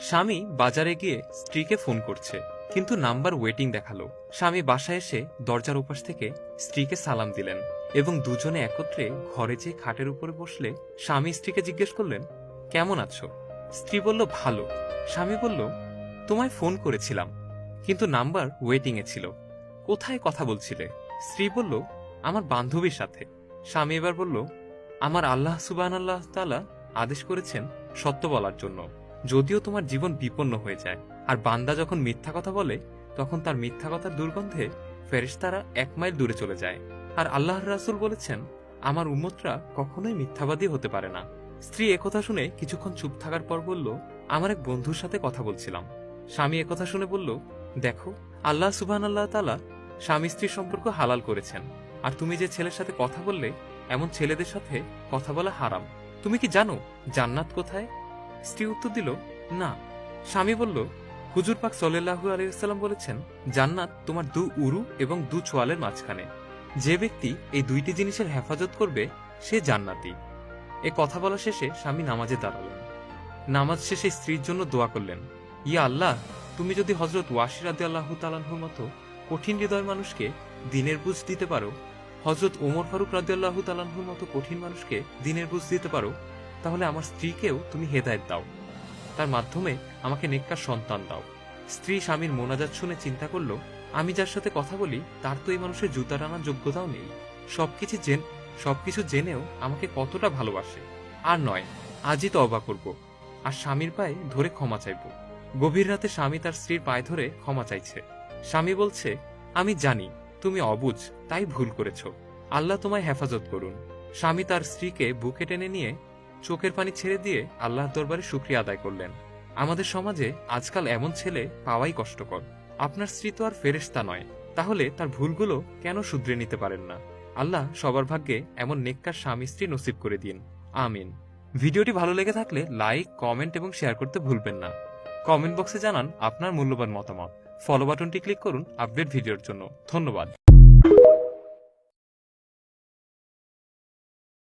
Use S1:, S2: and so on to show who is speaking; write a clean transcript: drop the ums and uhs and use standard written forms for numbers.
S1: স্বামী বাজারে গিয়ে স্ত্রীকে ফোন করছে, কিন্তু নাম্বার ওয়েটিং দেখালো। স্বামী বাসায় এসে দরজার ওপাশ থেকে স্ত্রীকে সালাম দিলেন এবং দুজনে একত্রে ঘরে যেয়ে খাটের উপরে বসলে স্বামী স্ত্রীকে জিজ্ঞেস করলেন, কেমন আছো? স্ত্রী বলল, ভালো। স্বামী বলল, তোমায় ফোন করেছিলাম, কিন্তু নাম্বার ওয়েটিং এ ছিল। কোথায় কথা বলছিলে? স্ত্রী বলল, আমার বান্ধবীর সাথে। স্বামী এবার বলল, আমার আল্লাহ সুবহানাল্লাহ তাআলা আদেশ করেছেন সত্য বলার জন্য, যদিও তোমার জীবন বিপন্ন হয়ে যায়। আর বান্দা যখন মিথ্যা কথা বলে, তখন তার মিথ্যা কথার দুর্গন্ধে ফেরেশতারা 1 মাইল দূরে চলে যায়। আর আল্লাহর রাসূল বলেছেন, আমার উম্মতরা কখনোই মিথ্যাবাদী হতে পারে না। স্ত্রী একথা শুনে কিছুক্ষণ চুপ থাকার পর বলল, আমার এক বন্ধুর সাথে কথা বলছিলাম। স্বামী একথা শুনে বলল, দেখো, আল্লাহ সুবহানাল্লাহ তাআলা স্বামী স্ত্রীর সম্পর্ক হালাল করেছেন, আর তুমি যে ছেলের সাথে কথা বললে, এমন ছেলেদের সাথে কথা বলা হারাম। তুমি কি জানো জান্নাত কোথায়? স্ত্রী উত্তর দিল, না। স্বামী বলল, হুজুর পাক সাল্লাল্লাহু আলাইহি ওয়াসাল্লাম বলেছেন, জান্নাত তোমার 2 উরু এবং 2 চোয়ালের মাঝখানে। যে ব্যক্তি এই 2টি জিনিসের হেফাজত করবে, সে জান্নাতি। এ কথা বলা শেষে স্বামী নামাজে দাঁড়ালেন। নামাজ শেষে স্ত্রীর জন্য দোয়া করলেন, ইয়া আল্লাহ, তুমি যদি হযরত ওয়াসি রাদিয়াল্লাহু তাআলা আনহুর মতো কঠিন হৃদয়ের মানুষকে দ্বীনের বুঝ দিতে পারো, হযরত ওমর ফারুক রাদিয়াল্লাহু তাআলা আনহুর মতো কঠিন মানুষকে দ্বীনের বুঝ দিতে পারো, তাহলে আমার স্ত্রীকেও তুমি হেদায়েত দাও। তার মাধ্যমে আমাকে নেককার সন্তান দাও। স্ত্রী স্বামীর মোনাজাত শুনে চিন্তা করল, আমি যার সাথে কথা বলি, তার তো এই মানুষের জুতা টানার যোগ্যতাও নেই। সবকিছু জেনেও আমাকে কতটা ভালোবাসে। আর নয়, আজই তওবা করব, আর স্বামীর পায়ে ধরে ক্ষমা চাইব। গভীর রাতে স্বামী তার স্ত্রীর পায়ে ধরে ক্ষমা চাইছে। স্বামী বলছে, আমি জানি তুমি অবুঝ, তাই ভুল করেছ। আল্লাহ তোমায় হেফাজত করুন। স্বামী তার স্ত্রীকে বুকে টেনে নিয়ে চোখের পানি ছেড়ে দিয়ে আল্লাহর দরবারে শুকরিয়া আদায় করলেন। আমাদের সমাজে আজকাল এমন ছেলে পাওয়াই কষ্টকর। আপনার স্ত্রী তো আর ফেরেশতা নয়, তাহলে তার ভুলগুলো কেন শুধরে নিতে পারেন না? আল্লাহ সবার ভাগ্যে এমন নেককার স্বামী স্ত্রী নসিব করে দিন, আমিন। ভিডিওটি ভালো লেগে থাকলে লাইক, কমেন্ট এবং শেয়ার করতে ভুলবেন না। কমেন্ট বক্সে জানান আপনার মূল্যবান মতামত। ফলো বাটনটি ক্লিক করুন আপডেট ভিডিওর জন্য। ধন্যবাদ।